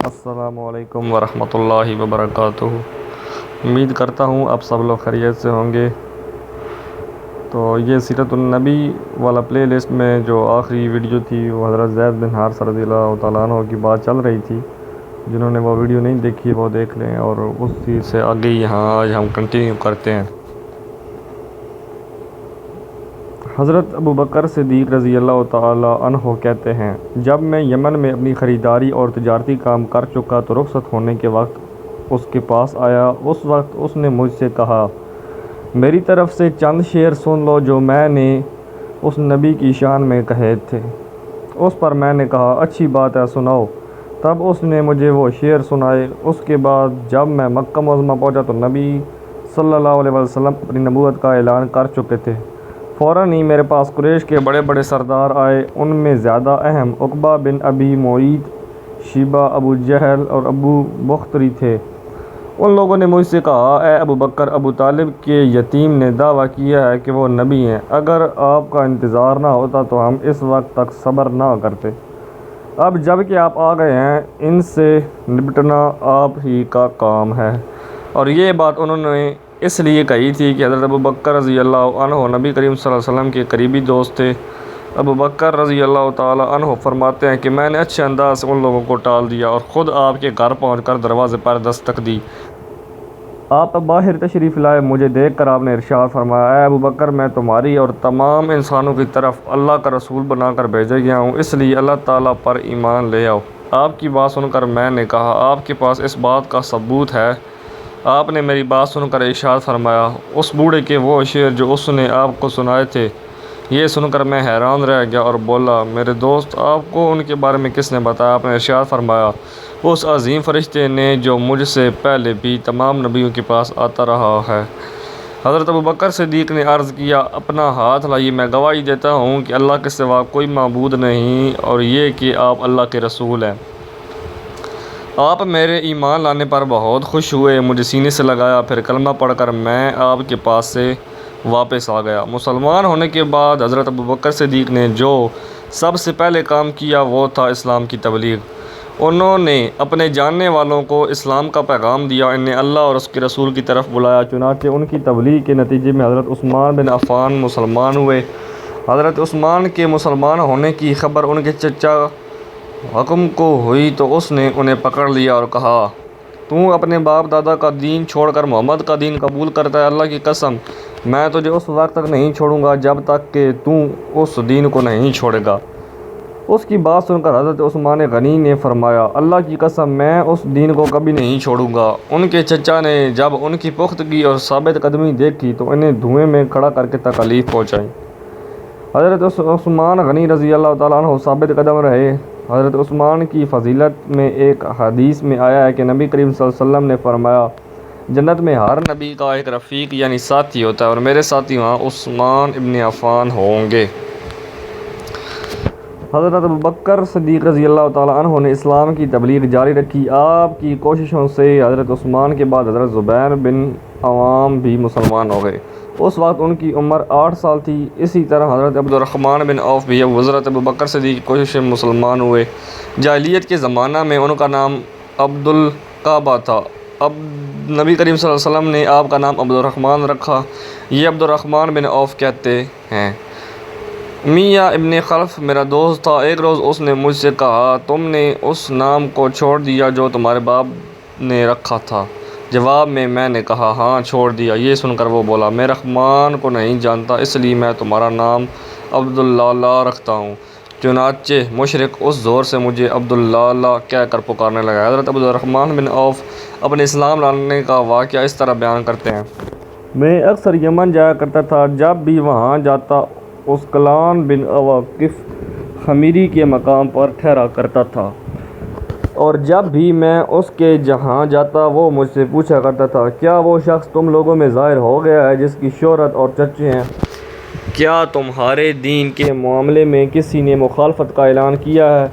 السلام علیکم ورحمۃ اللہ وبرکاتہ۔ امید کرتا ہوں آپ سب لوگ خیریت سے ہوں گے۔ تو یہ سیرت النبی والا پلے لسٹ میں جو آخری ویڈیو تھی وہ حضرت زید بن حارثہ رضی اللہ تعالیٰ عنہ کی بات چل رہی تھی۔ جنہوں نے وہ ویڈیو نہیں دیکھی وہ دیکھ لیں، اور اس چیز سے آگے یہاں آج ہم کنٹینیو کرتے ہیں۔ حضرت ابو بکر صدیق رضی اللہ تعالیٰ عنہ کہتے ہیں، جب میں یمن میں اپنی خریداری اور تجارتی کام کر چکا تو رخصت ہونے کے وقت اس کے پاس آیا۔ اس وقت اس نے مجھ سے کہا، میری طرف سے چند شعر سن لو جو میں نے اس نبی کی شان میں کہے تھے۔ اس پر میں نے کہا، اچھی بات ہے، سناؤ۔ تب اس نے مجھے وہ شعر سنائے۔ اس کے بعد جب میں مکہ معظمہ پہنچا تو نبی صلی اللہ علیہ وسلم اپنی نبوت کا اعلان کر چکے تھے۔ فوراً ہی میرے پاس قریش کے بڑے بڑے سردار آئے۔ ان میں زیادہ اہم عقبہ بن ابی معیط، شیبہ، ابو جہل اور ابو بختری تھے۔ ان لوگوں نے مجھ سے کہا، اے ابو بکر، ابو طالب کے یتیم نے دعویٰ کیا ہے کہ وہ نبی ہیں۔ اگر آپ کا انتظار نہ ہوتا تو ہم اس وقت تک صبر نہ کرتے۔ اب جب کہ آپ آ گئے ہیں، ان سے نپٹنا آپ ہی کا کام ہے۔ اور یہ بات انہوں نے اس لیے کہی تھی کہ حضرت ابو بکر رضی اللہ عنہ نبی کریم صلی اللہ علیہ وسلم کے قریبی دوست تھے۔ ابو بکر رضی اللہ تعالیٰ عنہ فرماتے ہیں کہ میں نے اچھے انداز سے ان لوگوں کو ٹال دیا اور خود آپ کے گھر پہنچ کر دروازے پر دستک دی۔ آپ باہر تشریف لائے، مجھے دیکھ کر آپ نے ارشاد فرمایا، اے ابو بکر، میں تمہاری اور تمام انسانوں کی طرف اللہ کا رسول بنا کر بھیجا گیا ہوں، اس لیے اللہ تعالیٰ پر ایمان لے آؤ۔ آپ کی بات سن کر میں نے کہا، آپ کے پاس اس بات کا ثبوت ہے؟ آپ نے میری بات سن کر ارشاد فرمایا، اس بوڑھے کے وہ شعر جو اس نے آپ کو سنائے تھے۔ یہ سن کر میں حیران رہ گیا اور بولا، میرے دوست، آپ کو ان کے بارے میں کس نے بتایا؟ آپ نے ارشاد فرمایا، اس عظیم فرشتے نے جو مجھ سے پہلے بھی تمام نبیوں کے پاس آتا رہا ہے۔ حضرت ابو بکر صدیق نے عرض کیا، اپنا ہاتھ لائیے، میں گواہی دیتا ہوں کہ اللہ کے سوا کوئی معبود نہیں اور یہ کہ آپ اللہ کے رسول ہیں۔ آپ میرے ایمان لانے پر بہت خوش ہوئے، مجھے سینے سے لگایا، پھر کلمہ پڑھ کر میں آپ کے پاس سے واپس آ گیا۔ مسلمان ہونے کے بعد حضرت ابو بکر صدیق نے جو سب سے پہلے کام کیا وہ تھا اسلام کی تبلیغ۔ انہوں نے اپنے جاننے والوں کو اسلام کا پیغام دیا، انہیں اللہ اور اس کے رسول کی طرف بلایا۔ چنانچہ ان کی تبلیغ کے نتیجے میں حضرت عثمان بن عفان مسلمان ہوئے۔ حضرت عثمان کے مسلمان ہونے کی خبر ان کے چچا حکم کو ہوئی تو اس نے انہیں پکڑ لیا اور کہا، تو اپنے باپ دادا کا دین چھوڑ کر محمد کا دین قبول کرتا ہے؟ اللہ کی قسم، میں تجھے اس وقت تک نہیں چھوڑوں گا جب تک کہ تو اس دین کو نہیں چھوڑے گا۔ اس کی بات سن کر حضرت عثمان غنی نے فرمایا، اللہ کی قسم، میں اس دین کو کبھی نہیں چھوڑوں گا۔ ان کے چچا نے جب ان کی پختگی اور ثابت قدمی دیکھی تو انہیں دھوئیں میں کھڑا کر کے تکلیف پہنچائی۔ حضرت عثمان غنی رضی اللہ تعالیٰ عنہ ثابت قدم رہے۔ حضرت عثمان کی فضیلت میں ایک حدیث میں آیا ہے کہ نبی کریم صلی اللہ علیہ وسلم نے فرمایا، جنت میں ہر نبی کا ایک رفیق یعنی ساتھی ہوتا ہے، اور میرے ساتھی وہاں عثمان ابن عفان ہوں گے۔ حضرت ابو بکر صدیق رضی اللہ تعالیٰ عنہ نے اسلام کی تبلیغ جاری رکھی۔ آپ کی کوششوں سے حضرت عثمان کے بعد حضرت زبیر بن عوام بھی مسلمان ہو گئے۔ اس وقت ان کی عمر 8 سال تھی۔ اسی طرح حضرت عبد الرحمن بن عوف بھی اب حضرت ابو بکر صدیق کی کوشش سے مسلمان ہوئے۔ جاہلیت کے زمانہ میں ان کا نام عبد القعبہ تھا۔ اب نبی کریم صلی اللہ علیہ وسلم نے آپ کا نام عبد الرحمن رکھا۔ یہ عبد الرحمن بن عوف کہتے ہیں، امیہ ابن خلف میرا دوست تھا۔ ایک روز اس نے مجھ سے کہا، تم نے اس نام کو چھوڑ دیا جو تمہارے باپ نے رکھا تھا؟ جواب میں نے کہا، ہاں چھوڑ دیا۔ یہ سن کر وہ بولا، میں رحمان کو نہیں جانتا، اس لیے میں تمہارا نام عبداللہ رکھتا ہوں۔ چنانچہ مشرک اس زور سے مجھے عبداللہ کہہ کر پکارنے لگا۔ حضرت عبد الرحمن بن عوف اپنے اسلام لانے کا واقعہ اس طرح بیان کرتے ہیں، میں اکثر یمن جایا کرتا تھا، جب بھی وہاں جاتا اسکلان بن واقف خمیری کے مقام پر ٹھہرا کرتا تھا، اور جب بھی میں اس کے جہاں جاتا وہ مجھ سے پوچھا کرتا تھا، کیا وہ شخص تم لوگوں میں ظاہر ہو گیا ہے جس کی شہرت اور چرچے ہیں؟ کیا تمہارے دین کے معاملے میں کسی نے مخالفت کا اعلان کیا ہے؟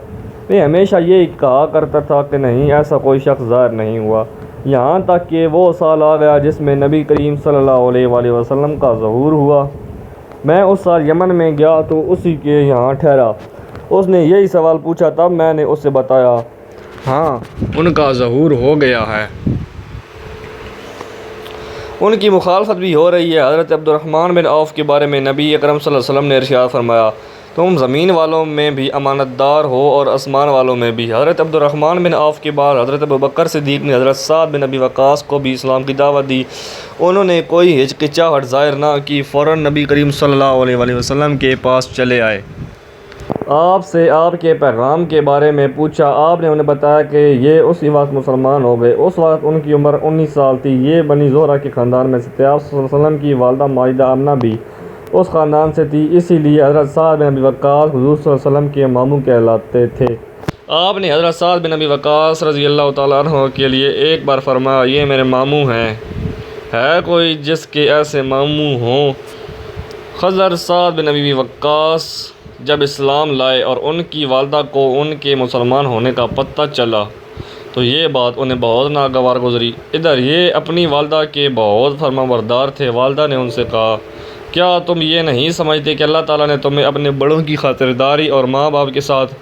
میں ہمیشہ یہ کہا کرتا تھا کہ نہیں، ایسا کوئی شخص ظاہر نہیں ہوا، یہاں تک کہ وہ سال آ گیا جس میں نبی کریم صلی اللہ علیہ وآلہ وسلم کا ظہور ہوا۔ میں اس سال یمن میں گیا تو اسی کے یہاں ٹھہرا۔ اس نے یہی سوال پوچھا، تب میں نے اس سے بتایا۔ ہاں ان کا ظہور ہو گیا ہے۔ ان کی مخالفت بھی ہو رہی ہے۔ حضرت عبد الرحمن بن عوف کے بارے میں نبی اکرم صلی اللہ علیہ وسلم نے ارشاد فرمایا، تم زمین والوں میں بھی امانت دار ہو اور آسمان والوں میں بھی۔ حضرت عبد الرحمن بن عوف کے بعد حضرت ابوبکر صدیق نے حضرت سعد بن ابی وقاص کو بھی اسلام کی دعوت دی۔ انہوں نے کوئی ہچکچاہٹ ظاہر نہ کی، فوراً نبی کریم صلی اللہ علیہ وسلم کے پاس چلے آئے۔ آپ سے آپ کے پیغام کے بارے میں پوچھا۔ آپ نے انہیں بتایا کہ یہ اسی وقت مسلمان ہو گئے۔ اس وقت ان کی عمر 19 سال تھی۔ یہ بنی زہرہ کے خاندان میں سے تھے۔ آپ صلی اللہ علیہ وسلم کی والدہ ماجدہ آمنہ بھی اس خاندان سے تھی، اسی لیے حضرت سعد بن ابی وقاص حضور صلی اللہ علیہ وسلم کے ماموں کہلاتے تھے۔ آپ نے حضرت سعد بن ابی وقاص رضی اللہ تعالیٰ عنہ کے لیے ایک بار فرمایا، یہ میرے ماموں ہیں، ہے کوئی جس کے ایسے ماموں ہوں؟ حضرت سعد بن ابی وقاص جب اسلام لائے اور ان کی والدہ کو ان کے مسلمان ہونے کا پتہ چلا تو یہ بات انہیں بہت ناگوار گزری۔ ادھر یہ اپنی والدہ کے بہت فرمانبردار تھے۔ والدہ نے ان سے کہا، کیا تم یہ نہیں سمجھتے کہ اللہ تعالیٰ نے تمہیں اپنے بڑوں کی خاطرداری اور ماں باپ کے ساتھ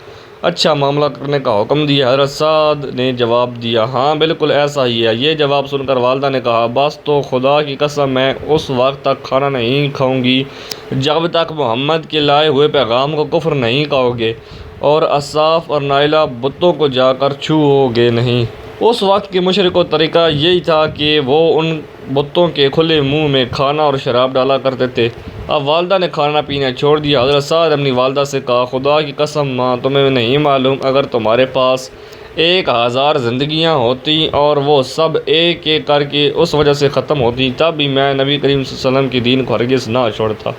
اچھا معاملہ کرنے کا حکم دیا؟ حضرت سعد نے جواب دیا، ہاں بالکل ایسا ہی ہے۔ یہ جواب سن کر والدہ نے کہا، بس تو خدا کی قسم میں اس وقت تک کھانا نہیں کھاؤں گی جب تک محمد کے لائے ہوئے پیغام کو کفر نہیں کہو گے اور اصاف اور نائلہ بتوں کو جا کر چھوؤ گے نہیں۔ اس وقت کے مشرکوں کا طریقہ یہی تھا کہ وہ ان بتوں کے کھلے منہ میں کھانا اور شراب ڈالا کرتے تھے۔ اب والدہ نے کھانا پینا چھوڑ دیا۔ حضرت سعد اپنی والدہ سے کہا، خدا کی قسم ماں، تمہیں نہیں معلوم اگر تمہارے پاس 1000 زندگیاں ہوتی اور وہ سب ایک ایک کر کے اس وجہ سے ختم ہوتی تب بھی میں نبی کریم صلی اللہ علیہ وسلم کے دین کو ہرگز نہ چھوڑتا۔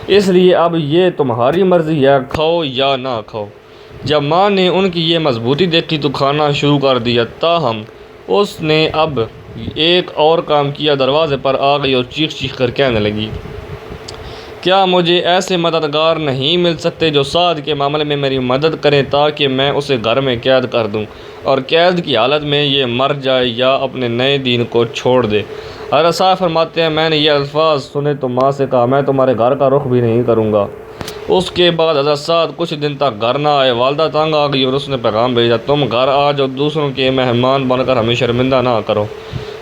اس لیے اب یہ تمہاری مرضی ہے، کھاؤ یا نہ کھاؤ۔ جب ماں نے ان کی یہ مضبوطی دیکھی تو کھانا شروع کر دیا، تاہم اس نے اب ایک اور کام کیا، دروازے پر آ گئی اور چیخ چیخ کر کہنے لگی، کیا مجھے ایسے مددگار نہیں مل سکتے جو سعد کے معاملے میں میری مدد کریں تاکہ میں اسے گھر میں قید کر دوں اور قید کی حالت میں یہ مر جائے یا اپنے نئے دین کو چھوڑ دے؟ حضرت سعد فرماتے ہیں، میں نے یہ الفاظ سنے تو ماں سے کہا، میں تمہارے گھر کا رخ بھی نہیں کروں گا۔ اس کے بعد حضرت سعد کچھ دن تک گھر نہ آئے۔ والدہ تنگ آ گئی اور اس نے پیغام بھیجا، تم گھر آ جاؤ، دوسروں کے مہمان بن کر ہمیں شرمندہ نہ کرو۔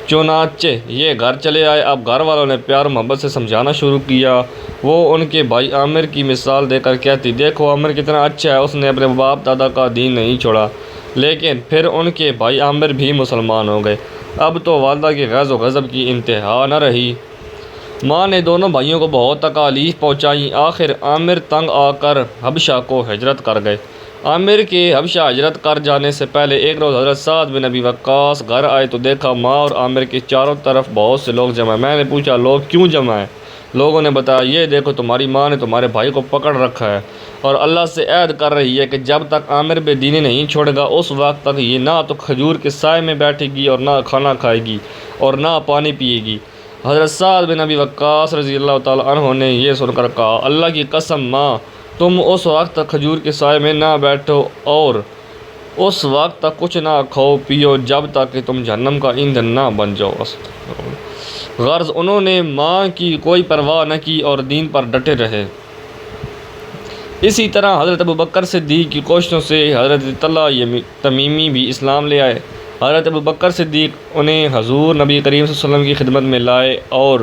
چنانچہ یہ گھر چلے آئے۔ اب گھر والوں نے پیار محبت سے سمجھانا شروع کیا۔ وہ ان کے بھائی عامر کی مثال دے کر کہتی، دیکھو عامر کتنا اچھا ہے، اس نے اپنے باپ دادا کا دین نہیں چھوڑا۔ لیکن پھر ان کے بھائی عامر بھی مسلمان ہو گئے۔ اب تو والدہ کی غیظ و غضب کی انتہا نہ رہی۔ ماں نے دونوں بھائیوں کو بہت تکالیف پہنچائیں۔ آخر عامر تنگ آ کر حبشہ کو ہجرت کر گئے۔ عامر کے حبشہ ہجرت کر جانے سے پہلے ایک روز حضرت سعد بن ابی وقاص گھر آئے تو دیکھا ماں اور عامر کے چاروں طرف بہت سے لوگ جمع ہیں۔ میں نے پوچھا، لوگ کیوں جمع ہیں؟ لوگوں نے بتایا، یہ دیکھو تمہاری ماں نے تمہارے بھائی کو پکڑ رکھا ہے اور اللہ سے عہد کر رہی ہے کہ جب تک عامر بے دینی نہیں چھوڑے گا اس وقت تک یہ نہ تو کھجور کے سائے میں بیٹھے گی اور نہ کھانا کھائے گی اور نہ پانی پیے گی۔ حضرت سعد بن ابی وقاص رضی اللہ تعالیٰ عنہ نے یہ سن کر کہا، اللہ کی قسم ماں، تم اس وقت تک کھجور کے سائے میں نہ بیٹھو اور اس وقت تک کچھ نہ کھاؤ پیو جب تک کہ تم جہنم کا ایندھن نہ بن جاؤ۔ غرض انہوں نے ماں کی کوئی پرواہ نہ کی اور دین پر ڈٹے رہے۔ اسی طرح حضرت ابوبکر صدیق کی کوششوں سے حضرت طلحہ تمیمی بھی اسلام لے آئے۔ حضرت ابوبکر صدیق انہیں حضور نبی کریم صلی اللہ علیہ وسلم کی خدمت میں لائے اور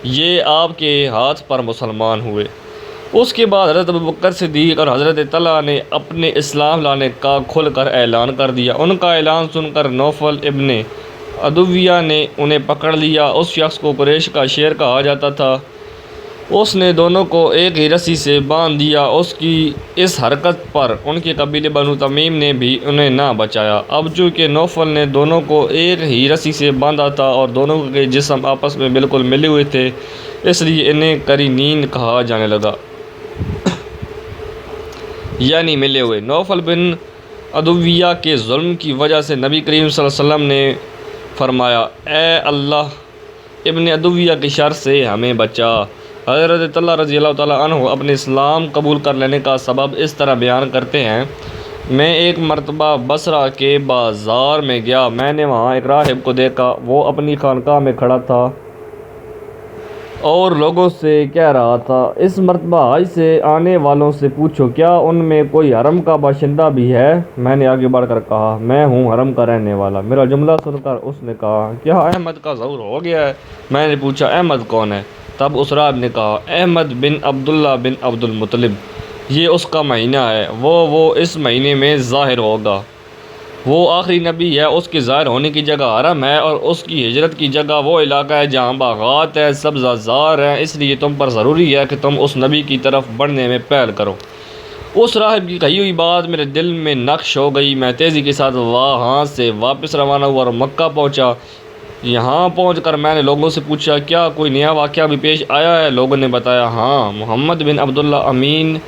یہ آپ کے ہاتھ پر مسلمان ہوئے۔ اس کے بعد حضرت ابوبکر صدیق اور حضرت طلحہ نے اپنے اسلام لانے کا کھل کر اعلان کر دیا۔ ان کا اعلان سن کر نوفل ابن عدویہ نے انہیں پکڑ لیا۔ اس شخص کو قریش کا شیر کہا جاتا تھا۔ اس نے دونوں کو ایک ہی رسی سے باندھ دیا۔ اس کی اس حرکت پر ان کے قبیلے بنو تمیم نے بھی انہیں نہ بچایا۔ اب چونکہ نوفل نے دونوں کو ایک ہی رسی سے باندھا تھا اور دونوں کے جسم آپس میں بالکل ملے ہوئے تھے، اس لیے انہیں قرینین کہا جانے لگا، یعنی ملے ہوئے۔ نوفل بن عدویہ کے ظلم کی وجہ سے نبی کریم صلی اللہ علیہ وسلم نے فرمایا، اے اللہ، ابن عدویہ کی شر سے ہمیں بچا۔ حضرت طلحہ رضی اللہ تعالیٰ عنہ اپنے اسلام قبول کر لینے کا سبب اس طرح بیان کرتے ہیں، میں ایک مرتبہ بصرہ کے بازار میں گیا، میں نے وہاں ایک راہب کو دیکھا، وہ اپنی خانقاہ میں کھڑا تھا اور لوگوں سے کہہ رہا تھا، اس مرتبہ حج سے آنے والوں سے پوچھو کیا ان میں کوئی حرم کا باشندہ بھی ہے؟ میں نے آگے بڑھ کر کہا، میں ہوں حرم کا رہنے والا۔ میرا جملہ سن کر اس نے کہا، کیا احمد کا ظہور ہو گیا ہے؟ میں نے پوچھا، احمد کون ہے؟ تب اس راہب نے کہا، احمد بن عبداللہ بن عبد المطلب، یہ اس کا مہینہ ہے، وہ اس مہینے میں ظاہر ہوگا۔ وہ آخری نبی ہے، اس کے ظاہر ہونے کی جگہ حرم ہے، اور اس کی ہجرت کی جگہ وہ علاقہ ہے جہاں باغات ہے، سبزہ زار ہے، اس لیے تم پر ضروری ہے کہ تم اس نبی کی طرف بڑھنے میں پہل کرو۔ اس راہب کی کہی ہوئی بات میرے دل میں نقش ہو گئی۔ میں تیزی کے ساتھ وہاں سے واپس روانہ ہوا اور مکہ پہنچا۔ یہاں پہنچ کر میں نے لوگوں سے پوچھا، کیا کوئی نیا واقعہ بھی پیش آیا ہے؟ لوگوں نے بتایا، ہاں، محمد بن عبداللہ امین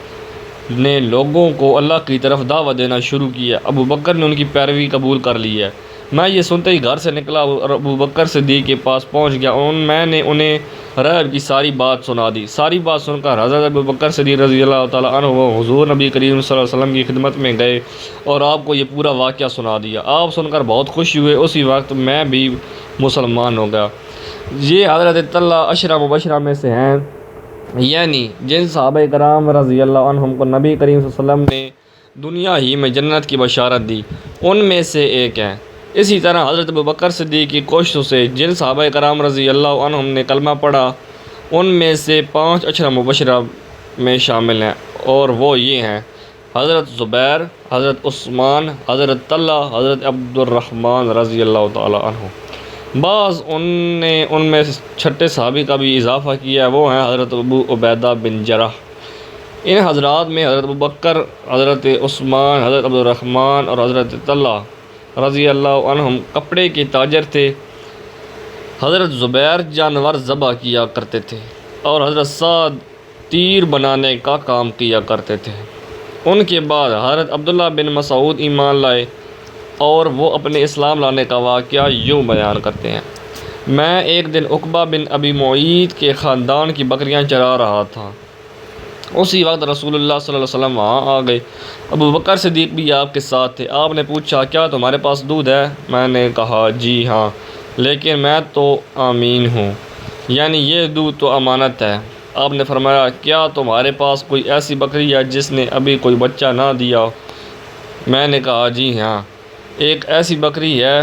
نے لوگوں کو اللہ کی طرف دعوت دینا شروع کی ہے۔ ابو بکر نے ان کی پیروی قبول کر لی ہے۔ میں یہ سنتے ہی گھر سے نکلا اور ابو بکر صدیق کے پاس پہنچ گیا۔ میں نے انہیں راہب کی ساری بات سنا دی۔ ساری بات سن کر حضرت ابو بکر صدیق رضی اللہ تعالیٰ عنہ حضور نبی کریم صلی اللہ علیہ وسلم کی خدمت میں گئے اور آپ کو یہ پورا واقعہ سنا دیا۔ آپ سن کر بہت خوش ہوئے۔ اسی وقت میں بھی مسلمان ہو گیا۔ یہ حضرت طلحہ عشرہ مبشرہ میں سے ہیں، یعنی جن صحابہ کرام رضی اللہ عنہم کو نبی کریم صلی اللہ علیہ وسلم نے دنیا ہی میں جنت کی بشارت دی، ان میں سے ایک ہیں۔ اسی طرح حضرت ابوبکر صدیق کی کوششوں سے جن صحابہ کرام رضی اللہ عنہم نے کلمہ پڑھا، ان میں سے 5 عشرہ مبشرہ میں شامل ہیں، اور وہ یہ ہیں: حضرت زبیر، حضرت عثمان، حضرت طلحہ، حضرت عبد الرحمن رضی اللہ تعالیٰ عنہ۔ بعض نے ان میں چھٹے صحابی کا بھی اضافہ کیا ہے، وہ ہیں حضرت ابو عبیدہ بن جراح۔ ان حضرات میں حضرت ابوبکر، حضرت عثمان، حضرت عبد الرحمن اور حضرت طلحہ رضی اللہ عنہم کپڑے کے تاجر تھے۔ حضرت زبیر جانور ذبح کیا کرتے تھے، اور حضرت سعد تیر بنانے کا کام کیا کرتے تھے۔ ان کے بعد حضرت عبداللہ بن مسعود ایمان لائے، اور وہ اپنے اسلام لانے کا واقعہ یوں بیان کرتے ہیں: میں ایک دن عقبہ بن ابی معیط کے خاندان کی بکریاں چرا رہا تھا۔ اسی وقت رسول اللہ صلی اللہ علیہ وسلم وہاں آ گئے۔ ابو بکر صدیق بھی آپ کے ساتھ تھے۔ آپ نے پوچھا، کیا تمہارے پاس دودھ ہے؟ میں نے کہا، جی ہاں، لیکن میں تو آمین ہوں، یعنی یہ دودھ تو امانت ہے۔ آپ نے فرمایا، کیا تمہارے پاس کوئی ایسی بکری ہے جس نے ابھی کوئی بچہ نہ دیا؟ میں نے کہا، جی ہاں، ایک ایسی بکری ہے۔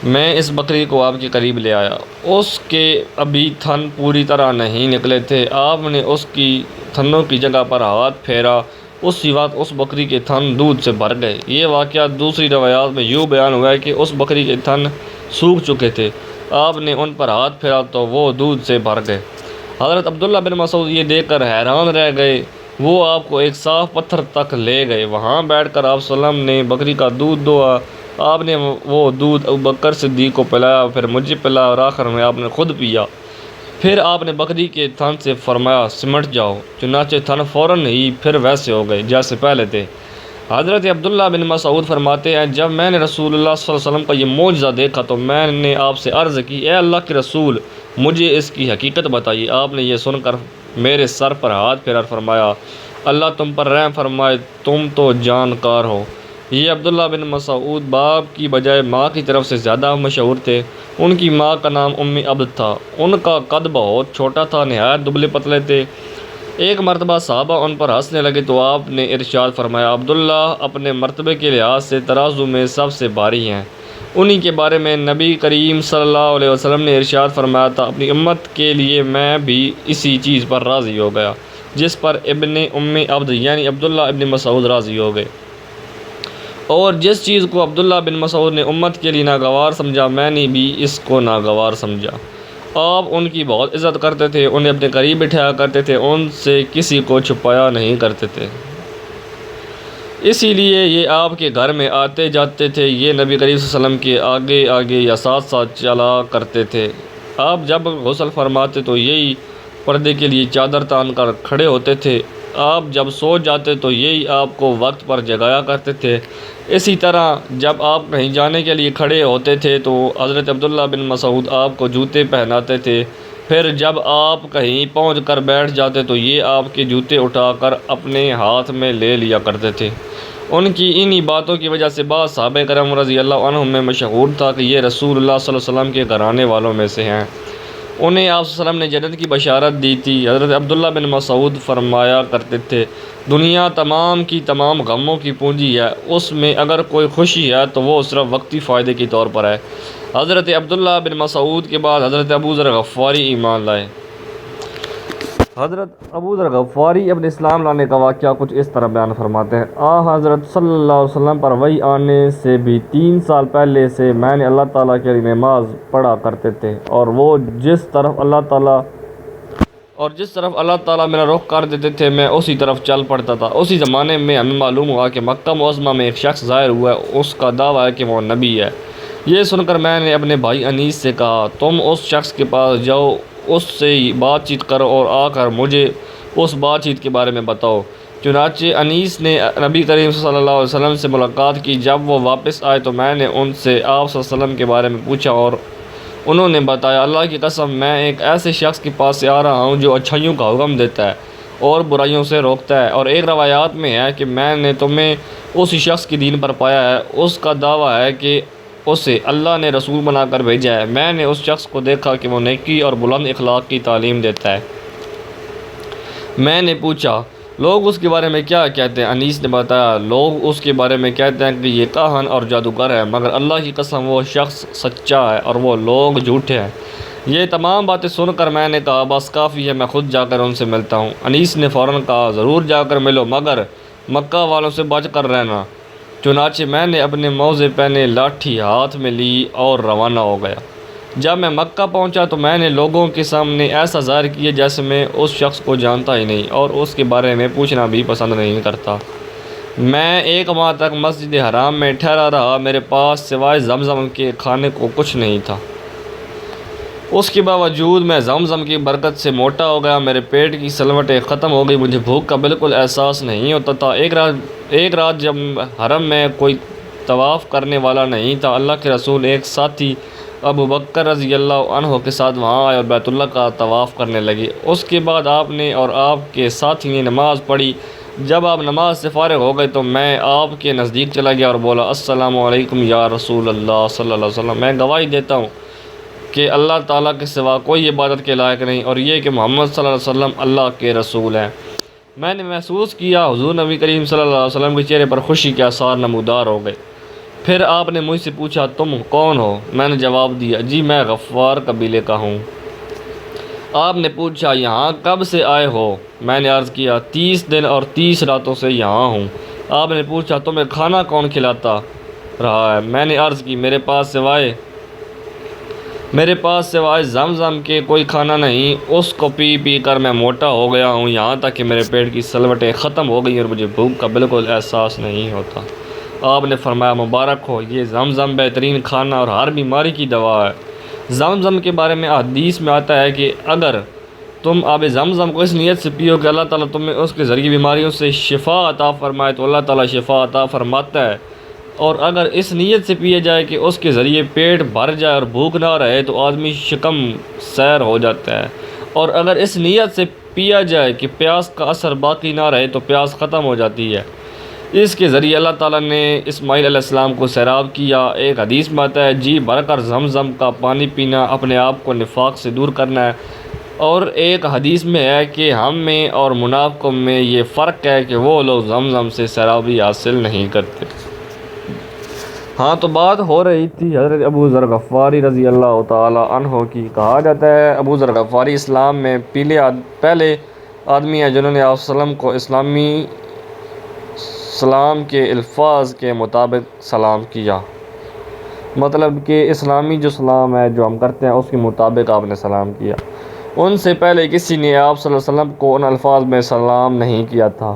میں اس بکری کو آپ کے قریب لے آیا۔ اس کے ابھی تھن پوری طرح نہیں نکلے تھے۔ آپ نے اس کی تھنوں کی جگہ پر ہاتھ پھیرا، اسی وقت اس بکری کے تھن دودھ سے بھر گئے۔ یہ واقعہ دوسری روایات میں یوں بیان ہوا ہے کہ اس بکری کے تھن سوکھ چکے تھے۔ آپ نے ان پر ہاتھ پھیرا تو وہ دودھ سے بھر گئے۔ حضرت عبداللہ بن مسعود یہ دیکھ کر حیران رہ گئے۔ وہ آپ کو ایک صاف پتھر تک لے گئے۔ وہاں بیٹھ کر آپ صلی اللہ علیہ وسلم نے بکری کا دودھ دھویا۔ آپ نے وہ دودھ ابوبکر صدیق کو پلایا، پھر مجھے پلایا، اور آخر میں آپ نے خود پیا۔ پھر آپ نے بکری کے تھن سے فرمایا، سمٹ جاؤ۔ چنانچہ تھن فوراً ہی پھر ویسے ہو گئے جیسے پہلے تھے۔ حضرت عبداللہ بن مسعود فرماتے ہیں، جب میں نے رسول اللہ صلی اللہ علیہ وسلم کا یہ معجزہ دیکھا تو میں نے آپ سے عرض کی، اے اللہ کے رسول، مجھے اس کی حقیقت بتائیے۔ آپ نے یہ سن کر میرے سر پر ہاتھ پھیرا اور فرمایا، اللہ تم پر رحم فرمائے، تم تو جانکار ہو۔ یہ عبداللہ بن مسعود باپ کی بجائے ماں کی طرف سے زیادہ مشہور تھے۔ ان کی ماں کا نام عبد تھا۔ ان کا قد بہت چھوٹا تھا، نہایت دبلے پتلے تھے۔ ایک مرتبہ صحابہ ان پر ہنسنے لگے تو آپ نے ارشاد فرمایا، عبداللہ اپنے مرتبے کے لحاظ سے ترازو میں سب سے بھاری ہیں۔ انہی کے بارے میں نبی کریم صلی اللہ علیہ وسلم نے ارشاد فرمایا تھا، اپنی امت کے لیے میں بھی اسی چیز پر راضی ہو گیا جس پر ابن عبد یعنی عبداللہ ابن مسعود راضی ہو گئے، اور جس چیز کو عبداللہ بن مسعود نے امت کے لیے ناگوار سمجھا، میں نے بھی اس کو ناگوار سمجھا۔ آپ ان کی بہت عزت کرتے تھے، انہیں اپنے قریب بٹھایا کرتے تھے، ان سے کسی کو چھپایا نہیں کرتے تھے، اسی لیے یہ آپ کے گھر میں آتے جاتے تھے۔ یہ نبی کریم صلی اللہ علیہ وسلم کے آگے آگے یا ساتھ ساتھ چلا کرتے تھے۔ آپ جب غسل فرماتے تو یہی پردے کے لیے چادر تان کر کھڑے ہوتے تھے۔ آپ جب سو جاتے تو یہی آپ کو وقت پر جگایا کرتے تھے۔ اسی طرح جب آپ کہیں جانے کے لیے کھڑے ہوتے تھے تو حضرت عبداللہ بن مسعود آپ کو جوتے پہناتے تھے۔ پھر جب آپ کہیں پہنچ کر بیٹھ جاتے تو یہ آپ کے جوتے اٹھا کر اپنے ہاتھ میں لے لیا کرتے تھے۔ ان کی انہی باتوں کی وجہ سے بعض صحابہ کرام رضی اللہ عنہم میں مشہور تھا کہ یہ رسول اللہ صلی اللہ علیہ وسلم کے گھرانے والوں میں سے ہیں۔ انہیں آپ صلی اللہ علیہ وسلم نے جنت کی بشارت دی تھی۔ حضرت عبداللہ بن مسعود فرمایا کرتے تھے، دنیا تمام کی تمام غموں کی پونجی ہے، اس میں اگر کوئی خوشی ہے تو وہ صرف وقتی فائدے کے طور پر ہے۔ حضرت عبداللہ بن مسعود کے بعد حضرت ابو ذر غفاری ایمان لائے۔ حضرت ابو ذر غفاری اپنے اسلام لانے کا واقعہ کچھ اس طرح بیان فرماتے ہیں، حضرت صلی اللہ علیہ وسلم پر وحی آنے سے بھی 3 سال پہلے سے میں نے اللہ تعالیٰ کے لیے نماز پڑھا کرتے تھے، اور جس طرف اللہ تعالیٰ میرا رخ کر دیتے تھے میں اسی طرف چل پڑتا تھا۔ اسی زمانے میں ہمیں معلوم ہوا کہ مکہ معظمہ میں ایک شخص ظاہر ہوا ہے، اس کا دعویٰ ہے کہ وہ نبی ہے۔ یہ سن کر میں نے اپنے بھائی انیس سے کہا، تم اس شخص کے پاس جاؤ، اس سے بات چیت کرو اور آ کر مجھے اس بات چیت کے بارے میں بتاؤ۔ چنانچہ انیس نے نبی کریم صلی اللہ علیہ وسلم سے ملاقات کی۔ جب وہ واپس آئے تو میں نے ان سے آپ صلی اللہ علیہ وسلم کے بارے میں پوچھا، اور انہوں نے بتایا، اللہ کی قسم میں ایک ایسے شخص کے پاس سے آ رہا ہوں جو اچھائیوں کا حکم دیتا ہے اور برائیوں سے روکتا ہے، اور ایک روایات میں ہے کہ میں نے تمہیں اسی شخص کی دین پر پایا ہے، اس کا دعویٰ ہے کہ اسے اللہ نے رسول بنا کر بھیجا ہے۔ میں نے اس شخص کو دیکھا کہ وہ نیکی اور بلند اخلاق کی تعلیم دیتا ہے۔ میں نے پوچھا، لوگ اس کے بارے میں کیا کہتے ہیں؟ انیس نے بتایا، لوگ اس کے بارے میں کہتے ہیں کہ یہ کاہن اور جادوگر ہے، مگر اللہ کی قسم وہ شخص سچا ہے اور وہ لوگ جھوٹے ہیں۔ یہ تمام باتیں سن کر میں نے کہا، بس کافی ہے، میں خود جا کر ان سے ملتا ہوں۔ انیس نے فوراً کہا، ضرور جا کر ملو، مگر مکہ والوں سے بچ کر رہنا۔ چنانچہ میں نے اپنے موزے پہنے لاٹھی ہاتھ میں لی اور روانہ ہو گیا۔ جب میں مکہ پہنچا تو میں نے لوگوں کے سامنے ایسا ظاہر کیا جیسے میں اس شخص کو جانتا ہی نہیں اور اس کے بارے میں پوچھنا بھی پسند نہیں کرتا۔ میں 1 ماہ تک مسجد حرام میں ٹھہرا رہا، میرے پاس سوائے زمزم کے کھانے کو کچھ نہیں تھا۔ اس کے باوجود میں زمزم کی برکت سے موٹا ہو گیا، میرے پیٹ کی سلوٹیں ختم ہو گئی، مجھے بھوک کا بالکل احساس نہیں ہوتا تھا۔ ایک رات جب حرم میں کوئی طواف کرنے والا نہیں تھا، اللہ کے رسول ایک ساتھی ابو بکر رضی اللہ عنہ کے ساتھ وہاں آئے اور بیت اللہ کا طواف کرنے لگے۔ اس کے بعد آپ نے اور آپ کے ساتھی نے نماز پڑھی۔ جب آپ نماز سے فارغ ہو گئے تو میں آپ کے نزدیک چلا گیا اور بولا، السلام علیکم یا رسول اللہ صلی اللہ علیہ وسلم، میں گواہی دیتا ہوں کہ اللہ تعالیٰ کے سوا کوئی عبادت کے لائق نہیں، اور یہ کہ محمد صلی اللہ علیہ وسلم اللہ کے رسول ہیں۔ میں نے محسوس کیا حضور نبی کریم صلی اللہ علیہ وسلم کے چہرے پر خوشی کے آثار نمودار ہو گئے۔ پھر آپ نے مجھ سے پوچھا، تم کون ہو؟ میں نے جواب دیا، جی میں غفار قبیلے کا ہوں۔ آپ نے پوچھا، یہاں کب سے آئے ہو؟ میں نے عرض کیا، 30 دن اور 30 راتوں سے یہاں ہوں۔ آپ نے پوچھا، تمہیں کھانا کون کھلاتا رہا ہے؟ میں نے عرض کی، میرے پاس سوائے زمزم کے کوئی کھانا نہیں، اس کو پی پی کر میں موٹا ہو گیا ہوں، یہاں تک کہ میرے پیٹ کی سلوٹیں ختم ہو گئی اور مجھے بھوک کا بالکل احساس نہیں ہوتا۔ آپ نے فرمایا، مبارک ہو، یہ زمزم بہترین کھانا اور ہر بیماری کی دوا ہے۔ زمزم کے بارے میں حدیث میں آتا ہے کہ اگر تم آب زمزم کو اس نیت سے پیو کہ اللہ تعالیٰ تمہیں اس کے ذریعے بیماریوں سے شفا عطا فرمائے تو اللہ تعالیٰ شفا عطا فرماتا ہے، اور اگر اس نیت سے پیا جائے کہ اس کے ذریعے پیٹ بھر جائے اور بھوک نہ رہے تو آدمی شکم سیر ہو جاتا ہے، اور اگر اس نیت سے پیا جائے کہ پیاس کا اثر باقی نہ رہے تو پیاس ختم ہو جاتی ہے۔ اس کے ذریعے اللہ تعالیٰ نے اسماعیل علیہ السلام کو سیراب کیا۔ ایک حدیث میں آتا ہے، جی بھر کر زمزم کا پانی پینا اپنے آپ کو نفاق سے دور کرنا ہے، اور ایک حدیث میں ہے کہ ہم میں اور منافقوں میں یہ فرق ہے کہ وہ لوگ زمزم سے سیرابی حاصل نہیں کرتے۔ ہاں تو بات ہو رہی تھی حضرت ابو ذر غفاری رضی اللہ تعالیٰ عنہ کی۔ کہا جاتا ہے ابو ذر غفاری اسلام میں پہلے آدمی ہیں جنہوں نے آپ صلی اللہ علیہ وسلم کو اسلامی سلام کے الفاظ کے مطابق سلام کیا، مطلب کہ اسلامی جو سلام ہے جو ہم کرتے ہیں اس کے مطابق آپ نے سلام کیا۔ ان سے پہلے کسی نے آپ صلی اللہ علیہ وسلم کو ان الفاظ میں سلام نہیں کیا تھا۔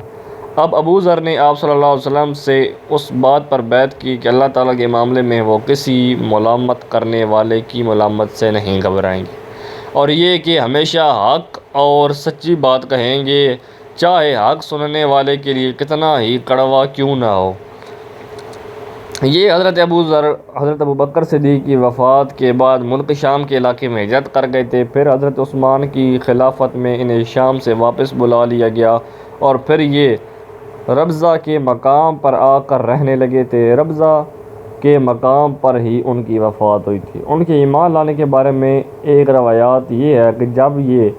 اب ابو ذر نے آپ صلی اللہ علیہ وسلم سے اس بات پر بیعت کی کہ اللہ تعالیٰ کے معاملے میں وہ کسی ملامت کرنے والے کی ملامت سے نہیں گھبرائیں گے، اور یہ کہ ہمیشہ حق اور سچی بات کہیں گے، چاہے حق سننے والے کے لیے کتنا ہی کڑوا کیوں نہ ہو۔ یہ حضرت ابو بکر صدیق کی وفات کے بعد ملک شام کے علاقے میں ہجرت کر گئے تھے۔ پھر حضرت عثمان کی خلافت میں انہیں شام سے واپس بلا لیا گیا، اور پھر یہ ربضہ کے مقام پر آ کر رہنے لگے تھے۔ ربضہ کے مقام پر ہی ان کی وفات ہوئی تھی۔ ان کے ایمان لانے کے بارے میں ایک روایات یہ ہے کہ جب یہ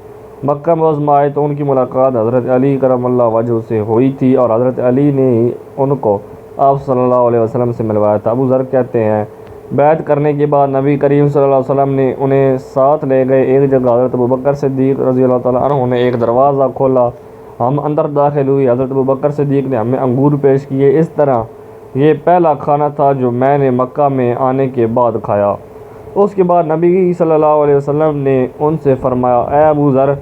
مکہ معظمہ آئے تو ان کی ملاقات حضرت علی کرم اللہ وجہ سے ہوئی تھی اور حضرت علی نے ہی ان کو آپ صلی اللہ علیہ وسلم سے ملوایا تھا۔ ابو ذر کہتے ہیں بیعت کرنے کے بعد نبی کریم صلی اللہ علیہ وسلم نے انہیں ساتھ لے گئے ایک جگہ۔ حضرت ابوبکر صدیق رضی اللہ تعالیٰ عنہ نے ایک دروازہ کھولا، ہم اندر داخل ہوئے۔ حضرت ابوبکر صدیق نے ہمیں انگور پیش کیے۔ اس طرح یہ پہلا کھانا تھا جو میں نے مکہ میں آنے کے بعد کھایا۔ اس کے بعد نبی صلی اللہ علیہ وسلم نے ان سے فرمایا، اے ابو ذر،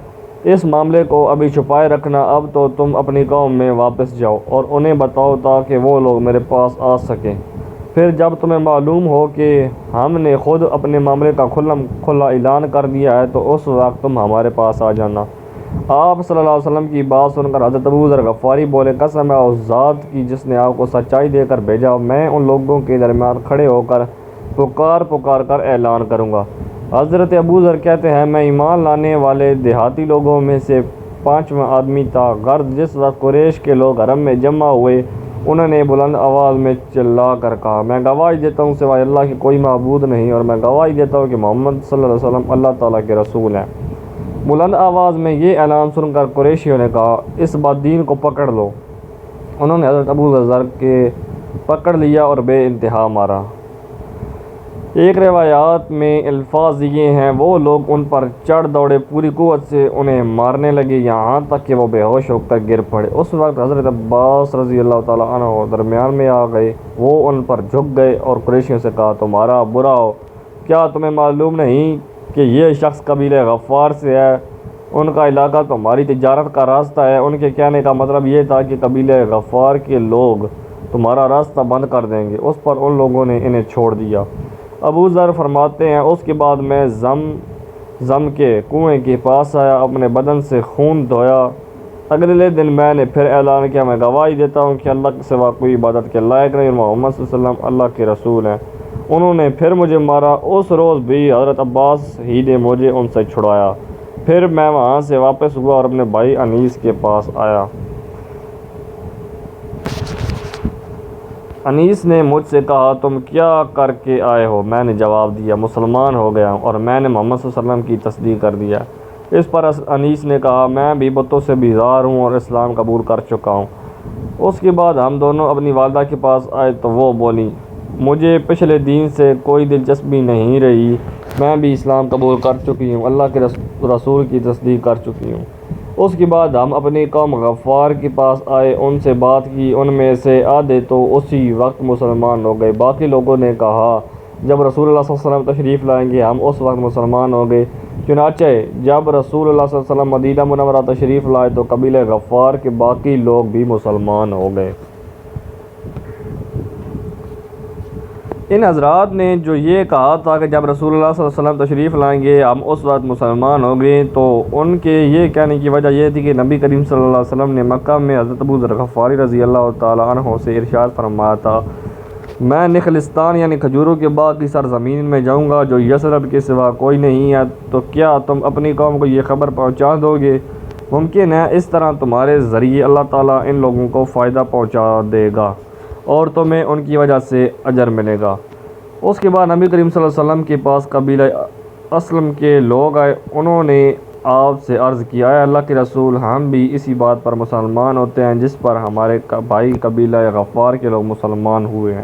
اس معاملے کو ابھی چھپائے رکھنا، اب تو تم اپنی قوم میں واپس جاؤ اور انہیں بتاؤ تاکہ وہ لوگ میرے پاس آ سکیں۔ پھر جب تمہیں معلوم ہو کہ ہم نے خود اپنے معاملے کا کھلا اعلان کر دیا ہے تو اس وقت تم ہمارے پاس آ جانا۔ آپ صلی اللہ علیہ وسلم کی بات سن کر حضرت ابو ذر غفاری بولے، قسم ہے اس ذات کی جس نے آپ کو سچائی دے کر بھیجا، میں ان لوگوں کے درمیان کھڑے ہو کر پکار کر اعلان کروں گا۔ حضرت ابو ذر کہتے ہیں میں ایمان لانے والے دیہاتی لوگوں میں سے 5واں آدمی تھا۔ غرض جس وقت قریش کے لوگ حرم میں جمع ہوئے انہوں نے بلند آواز میں چلا کر کہا، میں گواہی دیتا ہوں سوائے اللہ کے کوئی معبود نہیں، اور میں گواہی دیتا ہوں کہ محمد صلی اللہ علیہ وسلم اللہ تعالیٰ کے رسول ہیں۔ بلند آواز میں یہ اعلان سن کر قریشیوں نے کہا، اس بددین کو پکڑ لو۔ انہوں نے حضرت ابو ذر کے پکڑ لیا اور بے انتہا مارا۔ ایک روایات میں الفاظ یہ ہیں، وہ لوگ ان پر چڑھ دوڑے، پوری قوت سے انہیں مارنے لگے یہاں تک کہ وہ بے ہوش ہو کر گر پڑے۔ اس وقت حضرت عباس رضی اللہ تعالیٰ عنہ درمیان میں آ گئے، وہ ان پر جھک گئے اور قریشیوں سے کہا، تمہارا برا ہو، کیا تمہیں معلوم نہیں کہ یہ شخص قبیلہ غفار سے ہے؟ ان کا علاقہ تمہاری تجارت کا راستہ ہے۔ ان کے کہنے کا مطلب یہ تھا کہ قبیلہ غفار کے لوگ تمہارا راستہ بند کر دیں گے۔ اس پر ان لوگوں نے انہیں چھوڑ دیا۔ ابو ذر فرماتے ہیں اس کے بعد میں زم کے کنویں کے پاس آیا، اپنے بدن سے خون دھویا۔ اگلے دن میں نے پھر اعلان کیا، میں گواہی دیتا ہوں کہ اللہ کے سوا کوئی عبادت کے لائق نہیں اور محمد صلی اللہ علیہ وسلم اللہ کے رسول ہیں۔ انہوں نے پھر مجھے مارا۔ اس روز بھی حضرت عباس ہی نے مجھے ان سے چھڑایا۔ پھر میں وہاں سے واپس ہوا اور اپنے بھائی انیس کے پاس آیا۔ انیس نے مجھ سے کہا، تم کیا کر کے آئے ہو؟ میں نے جواب دیا، مسلمان ہو گیا ہوں اور میں نے محمد صلی اللہ علیہ وسلم کی تصدیق کر دیا۔ اس پر انیس نے کہا، میں بھی بتوں سے بیزار ہوں اور اسلام قبول کر چکا ہوں۔ اس کے بعد ہم دونوں اپنی والدہ کے پاس آئے تو وہ بولی، مجھے پچھلے دین سے کوئی دلچسپی نہیں رہی، میں بھی اسلام قبول کر چکی ہوں، اللہ کے رسول کی تصدیق کر چکی ہوں۔ اس کے بعد ہم اپنی قوم غفار کے پاس آئے، ان سے بات کی، ان میں سے آدھے تو اسی وقت مسلمان ہو گئے۔ باقی لوگوں نے کہا جب رسول اللہ صلی اللہ علیہ وسلم تشریف لائیں گے ہم اس وقت مسلمان ہو گئے۔ چنانچہ جب رسول اللہ صلی اللہ علیہ وسلم مدینہ منورہ تشریف لائے تو قبیلہ غفار کے باقی لوگ بھی مسلمان ہو گئے۔ ان حضرات نے جو یہ کہا تھا کہ جب رسول اللہ صلی اللہ علیہ وسلم تشریف لائیں گے ہم اس وقت مسلمان ہو گئے، تو ان کے یہ کہنے کی وجہ یہ تھی کہ نبی کریم صلی اللہ علیہ وسلم نے مکہ میں حضرت ابو ذر غفاری رضی اللہ تعالیٰ عنہ سے ارشاد فرمایا تھا، میں نخلستان یعنی کھجوروں کے باغ کی سرزمین میں جاؤں گا جو یثرب کے سوا کوئی نہیں ہے، تو کیا تم اپنی قوم کو یہ خبر پہنچا دو گے؟ ممکن ہے اس طرح تمہارے ذریعے اللہ تعالیٰ ان لوگوں کو فائدہ پہنچا دے گا اور تمہیں ان کی وجہ سے اجر ملے گا۔ اس کے بعد نبی کریم صلی اللہ علیہ وسلم کے پاس قبیلہ اسلم کے لوگ آئے، انہوں نے آپ سے عرض کیا، اے اللہ کے رسول، ہم بھی اسی بات پر مسلمان ہوتے ہیں جس پر ہمارے بھائی قبیلہ غفار کے لوگ مسلمان ہوئے ہیں۔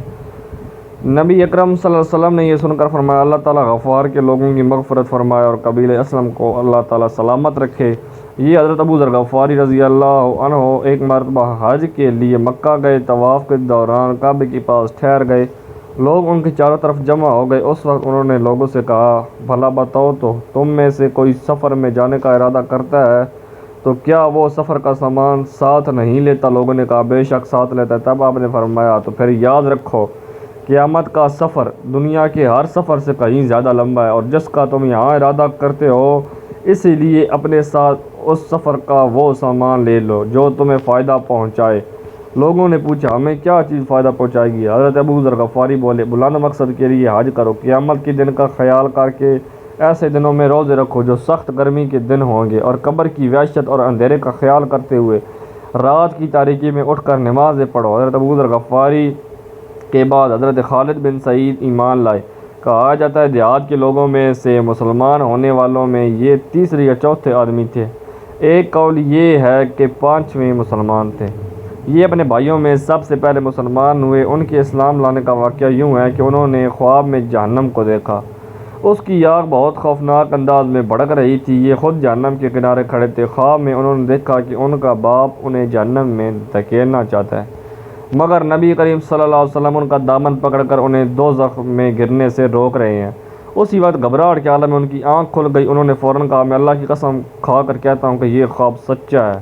نبی اکرم صلی اللہ علیہ وسلم نے یہ سن کر فرمایا، اللہ تعالیٰ غفار کے لوگوں کی مغفرت فرمائے اور قبیلہ اسلم کو اللہ تعالیٰ سلامت رکھے۔ یہ حضرت ابو ذر غفاری رضی اللہ عنہ ایک مرتبہ حج کے لیے مکہ گئے، طواف کے دوران کعبے کے پاس ٹھہر گئے، لوگ ان کے چاروں طرف جمع ہو گئے۔ اس وقت انہوں نے لوگوں سے کہا، بھلا بتاؤ تو تم میں سے کوئی سفر میں جانے کا ارادہ کرتا ہے تو کیا وہ سفر کا سامان ساتھ نہیں لیتا؟ لوگوں نے کہا، بے شک ساتھ لیتا ہے۔ تب آپ نے فرمایا، تو پھر یاد رکھو قیامت کا سفر دنیا کے ہر سفر سے کہیں زیادہ لمبا ہے، اور جس کا تم یہاں ارادہ کرتے ہو اسی لیے اپنے ساتھ اس سفر کا وہ سامان لے لو جو تمہیں فائدہ پہنچائے۔ لوگوں نے پوچھا، ہمیں کیا چیز فائدہ پہنچائے گی؟ حضرت ابو ذر غفاری بولے، بلند مقصد کے لیے حج کرو، قیامت کے دن کا خیال کر کے ایسے دنوں میں روزے رکھو جو سخت گرمی کے دن ہوں گے، اور قبر کی وحشت اور اندھیرے کا خیال کرتے ہوئے رات کی تاریکی میں اٹھ کر نمازیں پڑھو۔ حضرت ابو ذر غفاری کے بعد حضرت خالد بن سعید ایمان لائے۔ کہا جاتا ہے دیہات کے لوگوں میں سے مسلمان ہونے والوں میں یہ تیسرے یا چوتھے آدمی تھے۔ ایک قول یہ ہے کہ 5ویں مسلمان تھے۔ یہ اپنے بھائیوں میں سب سے پہلے مسلمان ہوئے۔ ان کے اسلام لانے کا واقعہ یوں ہے کہ انہوں نے خواب میں جہنم کو دیکھا۔ اس کی آگ بہت خوفناک انداز میں بھڑک رہی تھی۔ یہ خود جہنم کے کنارے کھڑے تھے۔ خواب میں انہوں نے دیکھا کہ ان کا باپ انہیں جہنم میں دھکیلنا چاہتا ہے، مگر نبی کریم صلی اللہ علیہ وسلم ان کا دامن پکڑ کر انہیں دوزخ میں گرنے سے روک رہے ہیں۔ اسی وقت گھبراہٹ کے عالم میں ان کی آنکھ کھل گئی۔ انہوں نے فوراً کہا، میں اللہ کی قسم کھا کر کہتا ہوں کہ یہ خواب سچا ہے۔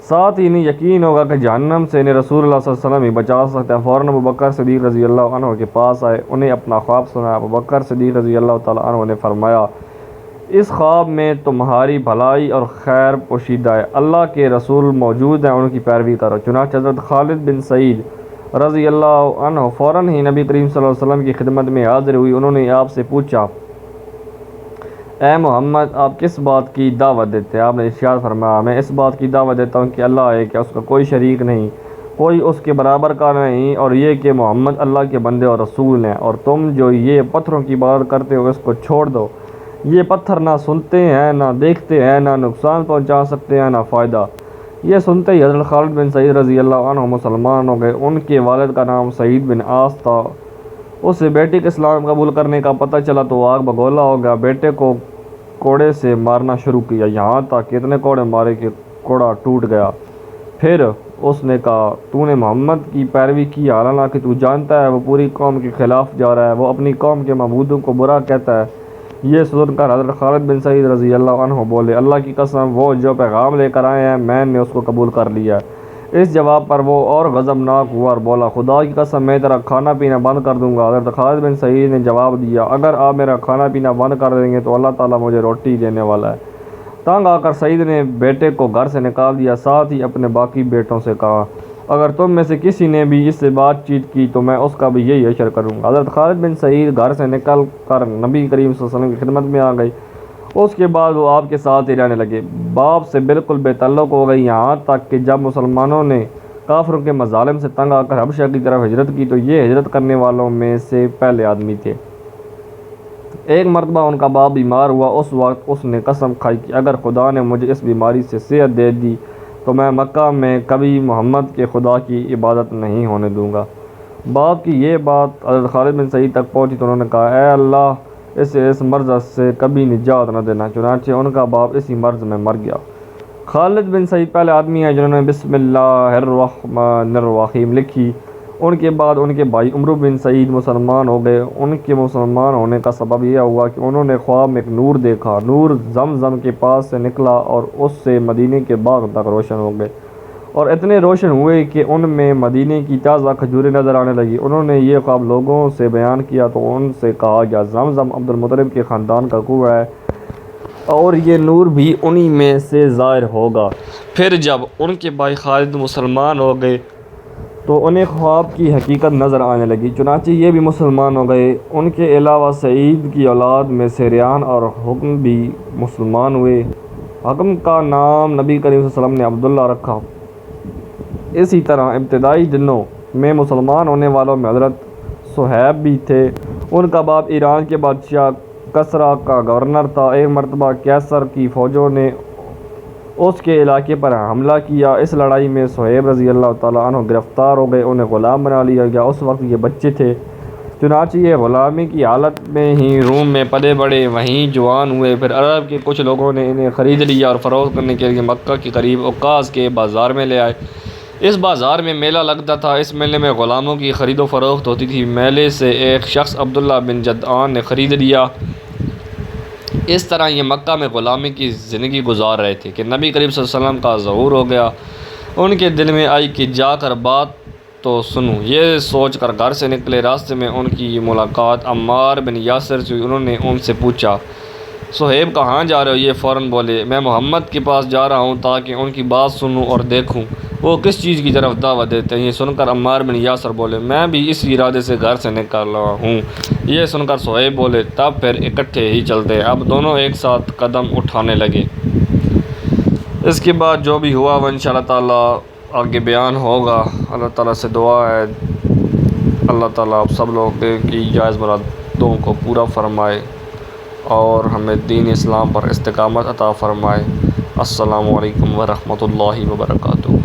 ساتھ ہی انہیں یقین ہوگا کہ جہنم سے انہیں رسول اللہ صلی اللہ علیہ وسلم ہی بچا سکتا ہے۔ فوراً ابوبکر صدیق رضی اللہ عنہ کے پاس آئے، انہیں اپنا خواب سنایا۔ ابوبکر صدیق رضی اللہ تعالیٰ عنہ نے فرمایا، اس خواب میں تمہاری بھلائی اور خیر پوشیدہ ہے، اللہ کے رسول موجود ہیں، ان کی پیروی کرو۔ چنانچہ حضرت خالد بن سعید رضی اللہ عنہ فوراً ہی نبی کریم صلی اللہ علیہ وسلم کی خدمت میں حاضر ہوئی۔ انہوں نے آپ سے پوچھا، اے محمد، آپ کس بات کی دعوت دیتے ہیں؟ آپ نے ارشاد فرمایا، میں اس بات کی دعوت دیتا ہوں کہ اللہ ہے، کہ اس کا کوئی شریک نہیں، کوئی اس کے برابر کا نہیں، اور یہ کہ محمد اللہ کے بندے اور رسول ہیں، اور تم جو یہ پتھروں کی عبادت کرتے ہو اس کو چھوڑ دو۔ یہ پتھر نہ سنتے ہیں، نہ دیکھتے ہیں، نہ نقصان پہنچا سکتے ہیں، نہ فائدہ۔ یہ سنتے ہی حضرت خالد بن سعید رضی اللہ عنہ مسلمان ہو گئے۔ ان کے والد کا نام سعید بن عاص تھا۔ اسے بیٹے کے اسلام قبول کرنے کا پتہ چلا تو وہ آگ بگولا ہو گیا۔ بیٹے کو کوڑے سے مارنا شروع کیا، یہاں تک کہ اتنے کوڑے مارے کہ کوڑا ٹوٹ گیا۔ پھر اس نے کہا، تو نے محمد کی پیروی کی، حالانکہ تو جانتا ہے وہ پوری قوم کے خلاف جا رہا ہے، وہ اپنی قوم کے معبودوں کو برا کہتا ہے۔ یہ سن کر حضرت خالد بن سعید رضی اللہ عنہ بولے، اللہ کی قسم، وہ جو پیغام لے کر آئے ہیں میں نے اس کو قبول کر لیا ہے۔ اس جواب پر وہ اور غضبناک ہوا اور بولا، خدا کی قسم، میں تیرا کھانا پینا بند کر دوں گا۔ حضرت خالد بن سعید نے جواب دیا، اگر آپ میرا کھانا پینا بند کر دیں گے تو اللہ تعالیٰ مجھے روٹی دینے والا ہے۔ تنگ آ کر سعید نے بیٹے کو گھر سے نکال دیا، ساتھ ہی اپنے باقی بیٹوں سے کہا، اگر تم میں سے کسی نے بھی اس سے بات چیت کی تو میں اس کا بھی یہی حشر کروں گا۔ حضرت خالد بن سعید گھر سے نکل کر نبی کریم صلی اللہ علیہ وسلم کی خدمت میں آ گئی۔ اس کے بعد وہ آپ کے ساتھ ہی رہنے لگے، باپ سے بالکل بے تعلق ہو گئی، یہاں تک کہ جب مسلمانوں نے کافروں کے مظالم سے تنگ آ کر حبشہ کی طرف ہجرت کی تو یہ ہجرت کرنے والوں میں سے پہلے آدمی تھے۔ ایک مرتبہ ان کا باپ بیمار ہوا۔ اس وقت اس نے قسم کھائی کہ اگر خدا نے مجھے اس بیماری سے صحت دے دی تو میں مکہ میں کبھی محمد کے خدا کی عبادت نہیں ہونے دوں گا۔ باپ کی یہ بات حضرت خالد بن سعید تک پہنچی تو انہوں نے کہا، اے اللہ، اسے اس مرض سے کبھی نجات نہ دینا۔ چنانچہ ان کا باپ اسی مرض میں مر گیا۔ خالد بن سعید پہلے آدمی ہیں جنہوں نے بسم اللہ الرحمن الرحیم لکھی۔ ان کے بعد ان کے بھائی عمرو بن سعید مسلمان ہو گئے۔ ان کے مسلمان ہونے کا سبب یہ ہوا کہ انہوں نے خواب میں ایک نور دیکھا۔ نور زمزم کے پاس سے نکلا اور اس سے مدینے کے باغ تک روشن ہو گئے، اور اتنے روشن ہوئے کہ ان میں مدینے کی تازہ کھجوریں نظر آنے لگی۔ انہوں نے یہ خواب لوگوں سے بیان کیا تو ان سے کہا گیا، زمزم عبد المطلب کے خاندان کا کنواں ہے اور یہ نور بھی انہی میں سے ظاہر ہوگا۔ پھر جب ان کے بھائی خالد مسلمان ہو گئے تو انہیں خواب کی حقیقت نظر آنے لگی، چنانچہ یہ بھی مسلمان ہو گئے۔ ان کے علاوہ سعید کی اولاد میں سے ریان اور حکم بھی مسلمان ہوئے۔ حکم کا نام نبی کریم صلی اللہ علیہ وسلم نے عبداللہ رکھا۔ اسی طرح ابتدائی دنوں میں مسلمان ہونے والوں میں حضرت صہیب بھی تھے۔ ان کا باپ ایران کے بادشاہ کسریٰ کا گورنر تھا۔ ایک مرتبہ کیسر کی فوجوں نے اس کے علاقے پر حملہ کیا۔ اس لڑائی میں صہیب رضی اللہ تعالیٰ عنہ گرفتار ہو گئے، انہیں غلام بنا لیا گیا۔ اس وقت یہ بچے تھے، چنانچہ یہ غلامی کی حالت میں ہی روم میں پلے بڑھے، وہیں جوان ہوئے۔ پھر عرب کے کچھ لوگوں نے انہیں خرید لیا اور فروخت کرنے کے لیے مکہ کے قریب عکاظ کے بازار میں لے آئے۔ اس بازار میں میلہ لگتا تھا۔ اس میلے میں غلاموں کی خرید و فروخت ہوتی تھی۔ میلے سے ایک شخص عبداللہ بن جدعان نے خرید لیا۔ اس طرح یہ مکہ میں غلامی کی زندگی گزار رہے تھے کہ نبی کریم صلی اللہ علیہ وسلم کا ظہور ہو گیا۔ ان کے دل میں آئی کہ جا کر بات تو سنوں۔ یہ سوچ کر گھر سے نکلے۔ راستے میں ان کی ملاقات عمار بن یاسر سے ہوئی۔ انہوں نے ان سے پوچھا، صہیب کہاں جا رہے ہو؟ یہ فوراً بولے، میں محمد کے پاس جا رہا ہوں تاکہ ان کی بات سنوں اور دیکھوں وہ کس چیز کی طرف دعوت دیتے ہیں۔ یہ سن کر عمار بن یاسر بولے، میں بھی اس ارادے سے گھر سے نکلا ہوں۔ یہ سن کر صہیب بولے، تب پھر اکٹھے ہی چلتے۔ اب دونوں ایک ساتھ قدم اٹھانے لگے۔ اس کے بعد جو بھی ہوا وہ انشاءاللہ تعالیٰ آگے بیان ہوگا۔ اللہ تعالیٰ سے دعا ہے اللہ تعالیٰ آپ سب لوگوں کی جائز مرادوں کو پورا فرمائے اور ہمیں دین اسلام پر استقامت عطا فرمائے۔ السلام علیکم ورحمۃ اللہ وبرکاتہ۔